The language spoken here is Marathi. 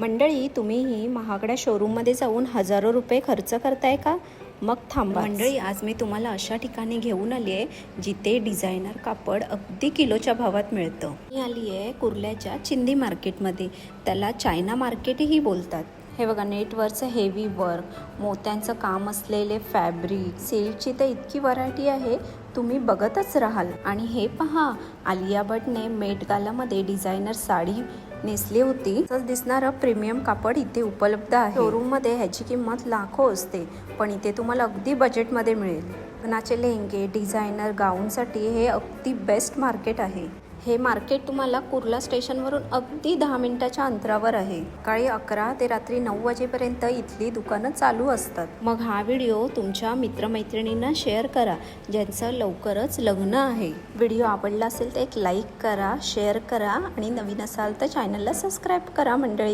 मंडळी, तुम्हीही महागड्या शोरूममध्ये जाऊन हजारो रुपये खर्च करताय का? मग थांबा मंडळी, आज मी तुम्हाला अशा ठिकाणी घेऊन आली आहे जिथे डिझायनर कापड अगदी किलोच्या भावात मिळतं. मी आली आहे कुर्ल्याच्या चिंदी मार्केटमध्ये. त्याला चायना मार्केटही बोलतात. हे बघा, नेटवरचं हेवी वर्क, मोत्यांचं काम असलेले फॅब्रिक, सिल्कची तर इतकी व्हरायटी आहे, तुम्ही बघतच राहाल. आणि हे पहा, आलिया भटने मेट गालामध्ये डिझायनर साडी नेसली होती. तसंच दिसणारं प्रीमियम कापड इथे उपलब्ध आहे. शोरूममध्ये ह्याची किंमत लाखो असते, पण इथे तुम्हाला अगदी बजेटमध्ये मिळेल. लग्नाचे लेहंगे, डिझायनर गाऊनसाठी हे अगदी बेस्ट मार्केट आहे. हे मार्केट तुम्हाला कुर्ला स्टेशनवरून अगदी 10 मिनिटाच्या अंतरावर आहे. सकाळी 11 ते रात्री 9 वाजेपर्यंत इथली दुकानं चालू असतात. मग हा व्हिडिओ तुमच्या मित्रमैत्रिणींना शेअर करा ज्यांचं लवकरच लग्न आहे. व्हिडिओ आवडला असेल तर एक लाईक करा, शेअर करा आणि नवीन असाल तर चॅनलला सबस्क्राईब करा मंडळी.